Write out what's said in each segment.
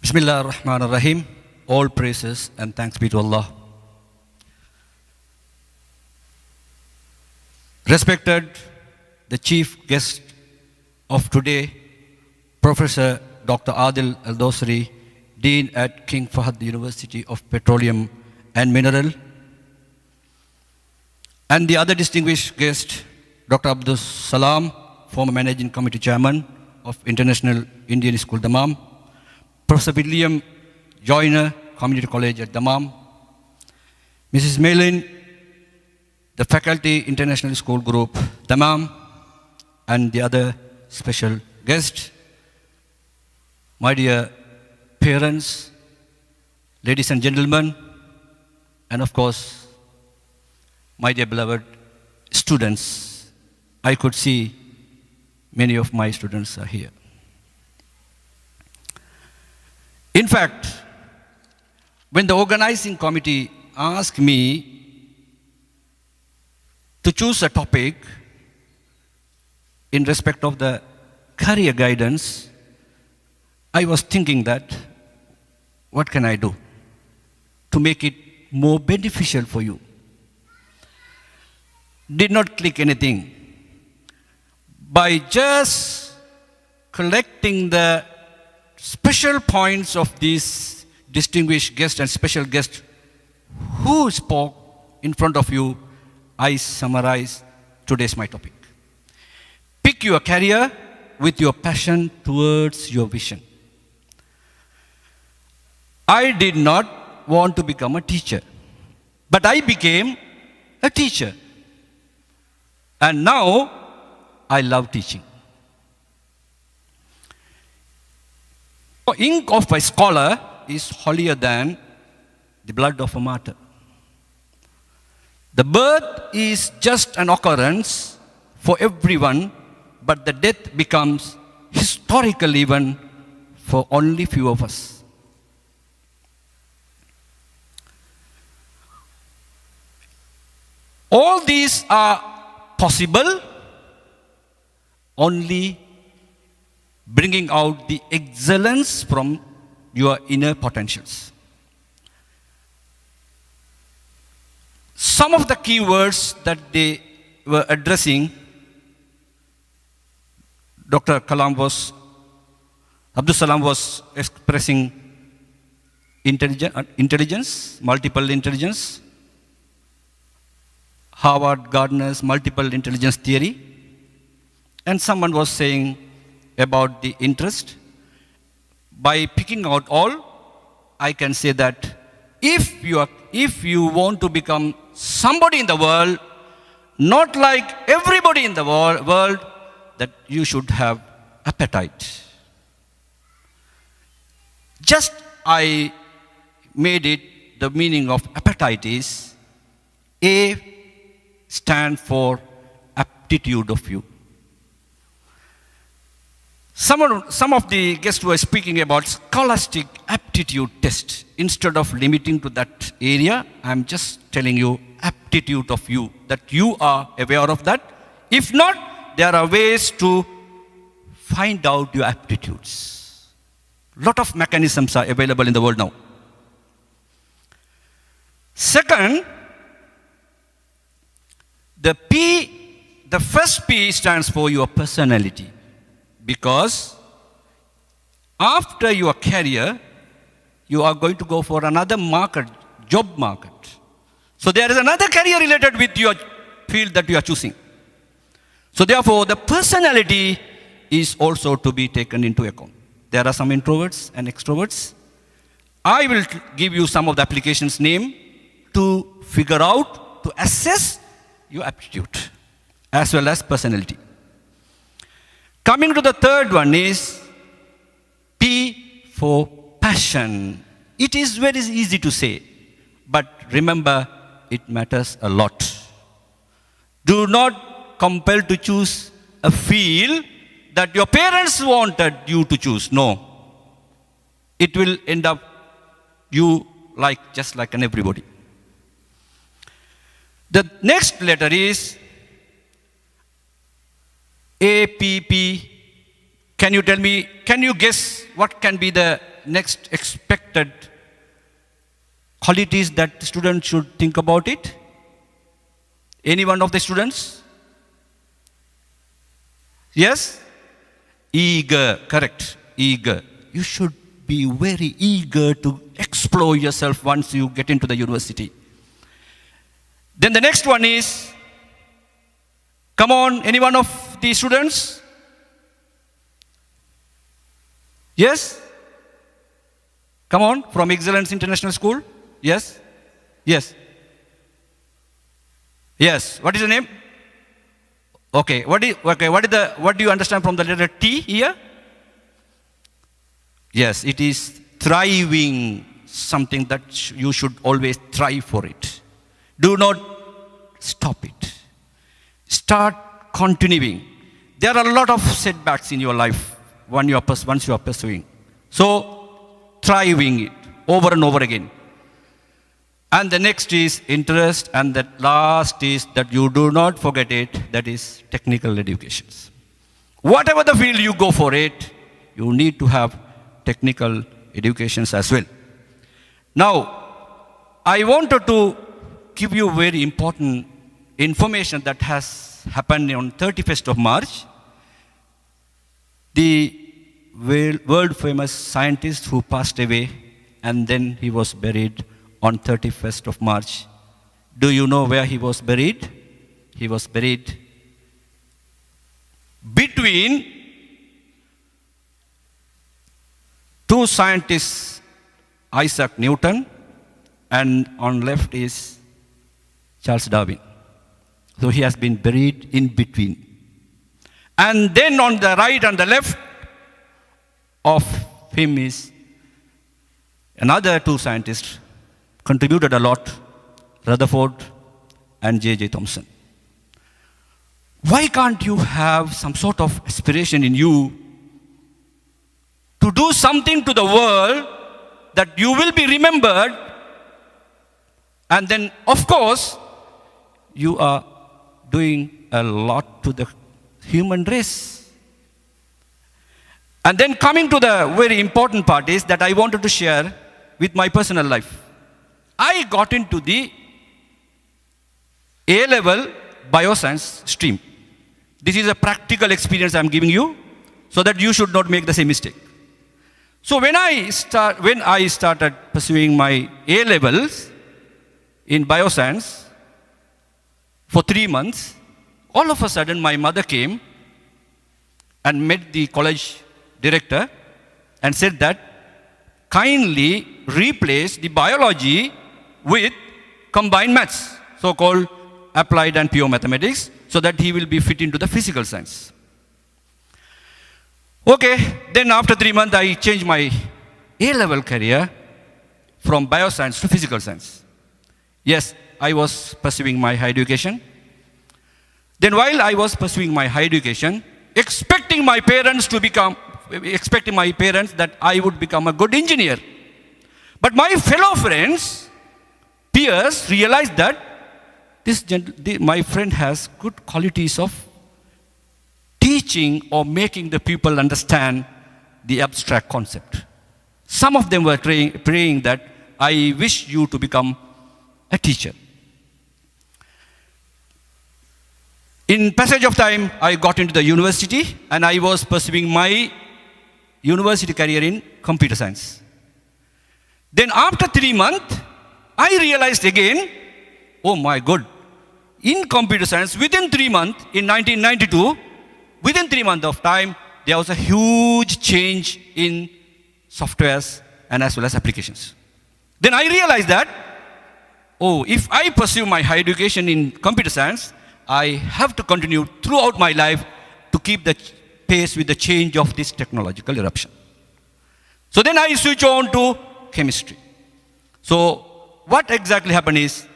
Bismillah ar-Rahman ar-Rahim. All praises and thanks be to Allah. Respected the chief guest of today, Professor Dr. Adil Al-Dosri, Dean at King Fahd University of Petroleum and Mineral, and the other distinguished guest, Dr. Abdul Salam, former Managing Committee Chairman of International Indian School, Dammam, Professor William Joyner, Community College at Dammam, Mrs. Melin, the Faculty International School Group, Dammam, and the other special guest, my dear parents, ladies and gentlemen, and of course, my dear beloved students. I could see many of my students are here. In fact, when the organizing committee asked me to choose a topic in respect of the career guidance, I was thinking that, what can I do to make it more beneficial for you? Did not click anything. By just collecting the special points of these distinguished guests and special guests who spoke in front of you, I summarize today's my topic. Pick your career with your passion towards your vision. I did not want to become a teacher, but I became a teacher. And now I love teaching. The ink of a scholar is holier than the blood of a martyr. The birth is just an occurrence for everyone, but the death becomes historical even for only few of us. All these are possible only bringing out the excellence from your inner potentials. Some of the key words that they were addressing, Abdul Salam was expressing intelligence, multiple intelligence, Howard Gardner's multiple intelligence theory, and someone was saying about the interest. By picking out all, I can say that if you want to become somebody in the world, not like everybody in the world, that you should have appetite. Just I made it, the meaning of appetite is A stand for aptitude of you. Some of the guests were speaking about scholastic aptitude test. Instead of limiting to that area, I'm just telling you aptitude of you, that you are aware of that. If not, there are ways to find out your aptitudes. Lot of mechanisms are available in the world now. Second, the first P stands for your personality. Because after your career, you are going to go for another market, job market. So there is another career related with your field that you are choosing. So therefore, the personality is also to be taken into account. There are some introverts and extroverts. I will give you some of the applications name to figure out, to assess your aptitude as well as personality. Coming to the third one is P for passion. It is very easy to say, but remember, it matters a lot. Do not compel to choose a field that your parents wanted you to choose. No. It will end up you just like an everybody. The next letter is APP Can you tell me, can you guess what can be the next expected qualities that the student should think about it? Any one of the students? Yes? Eager, correct, eager. You should be very eager to explore yourself once you get into the university. Then the next one is, come on, any one of the students? Yes? Come on, from Excellence International School? Yes? Yes? Yes. What is the name? Okay. What do you understand from the letter T here? Yes, it is thriving, something that you should always thrive for it. Do not stop it. Start continuing. There are a lot of setbacks in your life once you are pursuing. So, thriving it over and over again. And the next is interest, and the last is that you do not forget it, that is technical educations. Whatever the field you go for it, you need to have technical educations as well. Now, I wanted to give you very important information that has happened on 31st of March. The world famous scientist who passed away, and then he was buried on 31st of March. Do you know where he was buried? He was buried between two scientists, Isaac Newton, and on left is Charles Darwin. So he has been buried in between. And then on the right and the left of him is another two scientists, contributed a lot, Rutherford and J.J. Thomson. Why can't you have some sort of aspiration in you to do something to the world that you will be remembered, and then, of course, you are doing a lot to the human race. And then coming to the very important part is that I wanted to share with my personal life. I got into the A-level bioscience stream. This is a practical experience I'm giving you so that you should not make the same mistake. So when I started pursuing my A-levels in bioscience for 3 months, all of a sudden my mother came and met the college director and said that kindly replace the biology with combined maths, so-called applied and pure mathematics, so that he will be fit into the physical science. Okay, then after 3 months, I changed my A-level career from bioscience to physical science. Yes, I was pursuing my higher education. Then while I was pursuing my higher education, expecting my parents that I would become a good engineer. But my fellow friends, peers, realized that my friend has good qualities of teaching or making the people understand the abstract concept. Some of them were praying that I wish you to become a teacher. In passage of time, I got into the university and I was pursuing my university career in computer science. Then after 3 months, I realized again, oh my God, in computer science, within 3 months, in 1992, within 3 months of time, there was a huge change in softwares and as well as applications. Then I realized that, oh, if I pursue my higher education in computer science, I have to continue throughout my life to keep the pace with the change of this technological eruption. So then I switch on to chemistry. So what exactly happened is,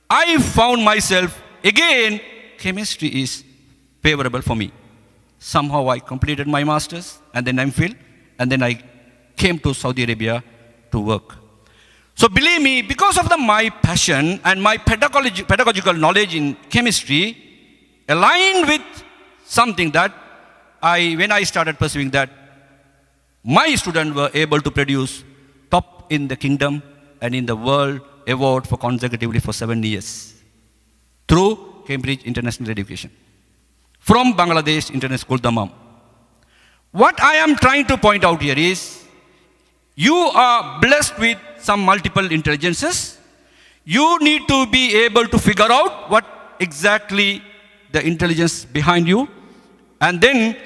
I found myself, again, chemistry is favorable for me. Somehow I completed my master's and then MPhil, and then I came to Saudi Arabia to work. So believe me, because of my passion and my pedagogical knowledge in chemistry, aligned with something that when I started pursuing that, my students were able to produce top in the kingdom and in the world award for consecutively for 7 years through Cambridge International Education from Bangladesh International School, Dammam. What I am trying to point out here is, you are blessed with some multiple intelligences. You need to be able to figure out what exactly the intelligence behind you, and then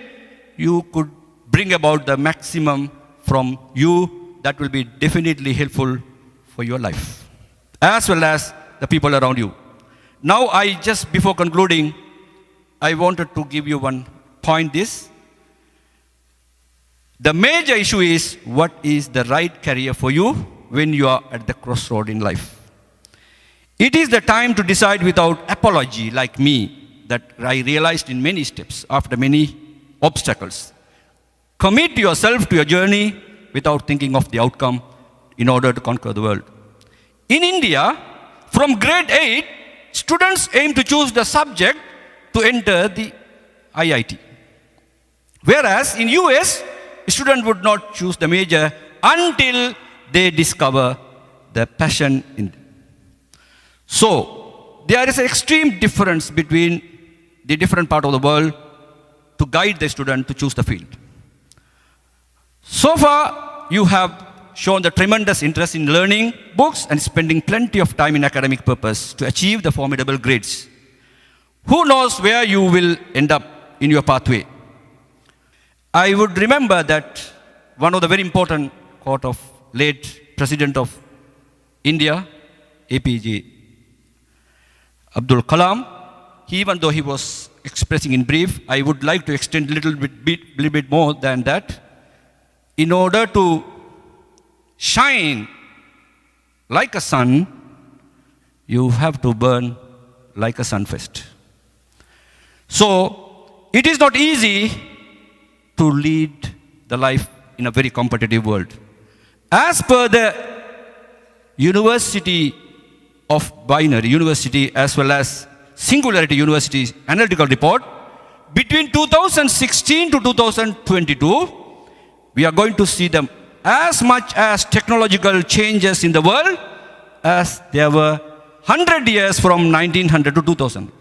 you could bring about the maximum from you that will be definitely helpful for your life, as well as the people around you. Now, before concluding, I wanted to give you one point this. The major issue is, what is the right career for you when you are at the crossroad in life? It is the time to decide without apology, like me, that I realized in many steps after many obstacles. Commit yourself to your journey without thinking of the outcome in order to conquer the world. In India, from grade 8, students aim to choose the subject to enter the IIT. Whereas in US, students would not choose the major until they discover the passion in them. So, there is an extreme difference between the different part of the world to guide the student to choose the field. So far, you have shown the tremendous interest in learning books and spending plenty of time in academic purpose to achieve the formidable grades. Who knows where you will end up in your pathway? I would remember that one of the very important quote of late President of India, APJ Abdul Kalam, even though he was expressing in brief, I would like to extend a little bit more than that. In order to shine like a sun, you have to burn like a sun first. So, it is not easy to lead the life in a very competitive world. As per the University of Binary University as well as Singularity University's analytical report, between 2016 to 2022, we are going to see them as much as technological changes in the world as there were 100 years from 1900 to 2000.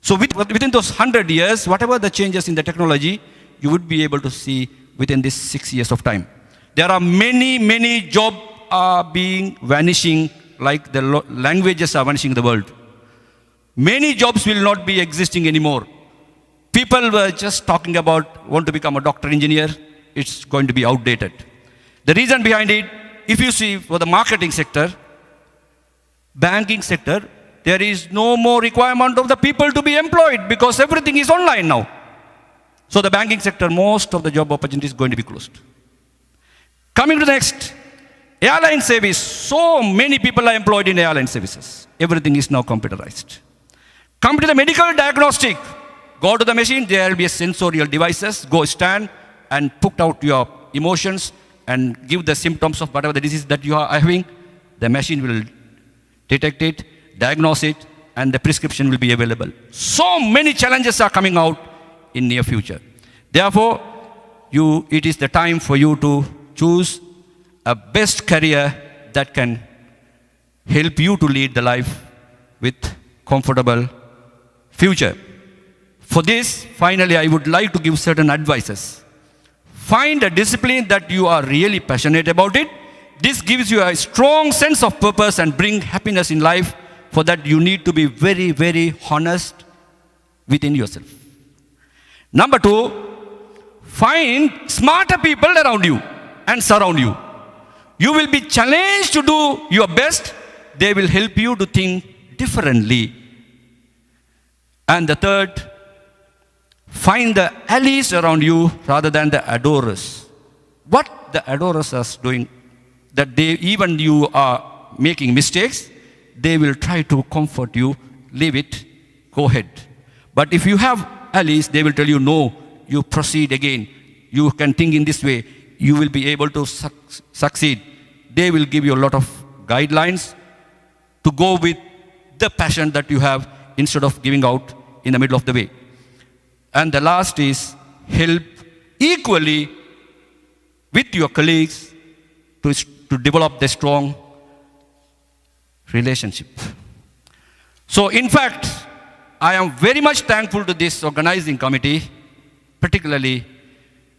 So within those 100 years, whatever the changes in the technology, you would be able to see within this 6 years of time. There are many jobs are being vanishing, like the languages are vanishing in the world. Many jobs will not be existing anymore. People were just talking about want to become a doctor, engineer. It's going to be outdated. The reason behind it, if you see for the marketing sector, banking sector, there is no more requirement of the people to be employed because everything is online now. So the banking sector, most of the job opportunities is going to be closed. Coming to the next, airline service. So many people are employed in airline services. Everything is now computerized. Come to the medical diagnostic. Go to the machine, there will be a sensorial devices. Go stand and put out your emotions and give the symptoms of whatever the disease that you are having. The machine will detect it, diagnose it, and the prescription will be available. So many challenges are coming out in near future. Therefore, it is the time for you to choose a best career that can help you to lead the life with comfortable future. For this, finally, I would like to give certain advices. Find a discipline that you are really passionate about it. This gives you a strong sense of purpose and bring happiness in life. For that, you need to be very honest within yourself. Number 2, find smarter people around you and surround you. You will be challenged to do your best. They will help you to think differently. And the 3rd, find the allies around you rather than the adorers. What the adorers are doing, that even you are making mistakes, they will try to comfort you, leave it, go ahead. But if you have allies, they will tell you, no, you proceed again. You can think in this way. You will be able to succeed. They will give you a lot of guidelines to go with the passion that you have instead of giving out in the middle of the way. And the last is, help equally with your colleagues to develop the strong relationship. So in fact, I am very much thankful to this organizing committee, particularly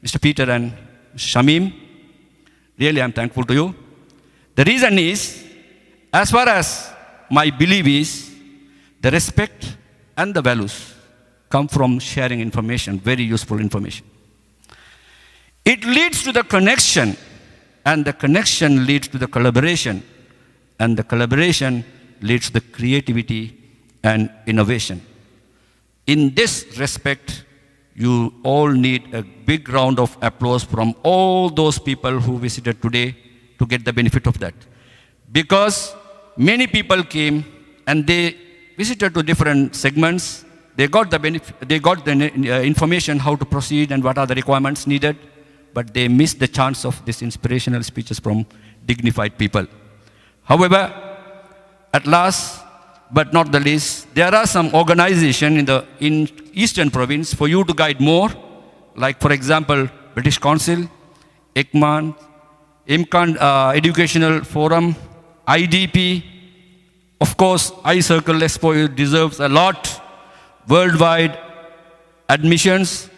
Mr. Peter and Mr. Shamim. Really, I am thankful to you. The reason is, as far as my belief is, the respect and the values come from sharing information, very useful information. It leads to the connection, and the connection leads to the collaboration, and the collaboration leads to the creativity and innovation. In this respect, you all need a big round of applause from all those people who visited today to get the benefit of that. Because many people came and they visited to different segments. They got the benefit, they got the information how to proceed and what are the requirements needed, but they missed the chance of these inspirational speeches from dignified people. However, at last, but not the least, there are some organizations in Eastern Province for you to guide more, like for example, British Council, ECMAN, Educational Forum, IDP, of course, iCircle Expo deserves a lot, worldwide admissions,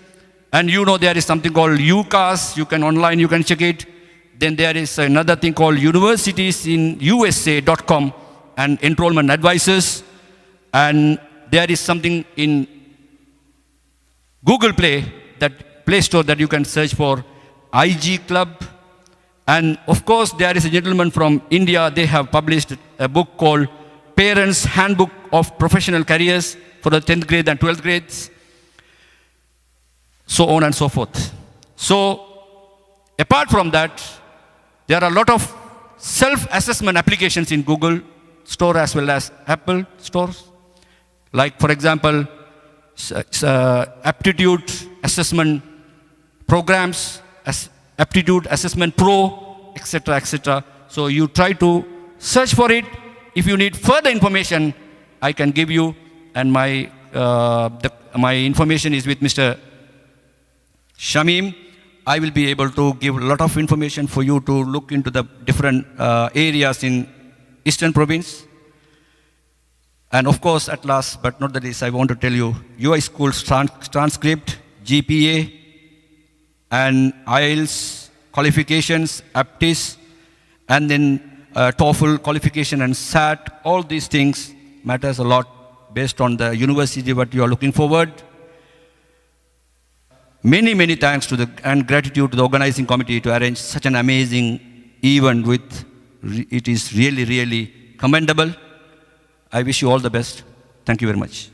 and you know there is something called UCAS, you can online, you can check it. Then there is another thing called universitiesinUSA.com and enrollment advisors. And there is something in Google Play, that Play Store, that you can search for IG Club. And of course, there is a gentleman from India, they have published a book called Parents Handbook of Professional Careers for the 10th grade and 12th grades, so on and so forth. So, apart from that, there are a lot of self-assessment applications in Google Store as well as Apple stores. Like, for example, aptitude assessment programs, aptitude assessment pro, etc., etc. So you try to search for it. If you need further information, I can give you, and my information is with Mr. Shamim. I will be able to give a lot of information for you to look into the different areas in Eastern Province. And of course, at last but not the least, I want to tell you, UI School's transcript, GPA, and IELTS qualifications, APTIS, and then TOEFL qualification and SAT, all these things matters a lot based on the university what you are looking forward. Many, many thanks to and gratitude to the organizing committee to arrange such an amazing event it is really, really commendable. I wish you all the best. Thank you very much.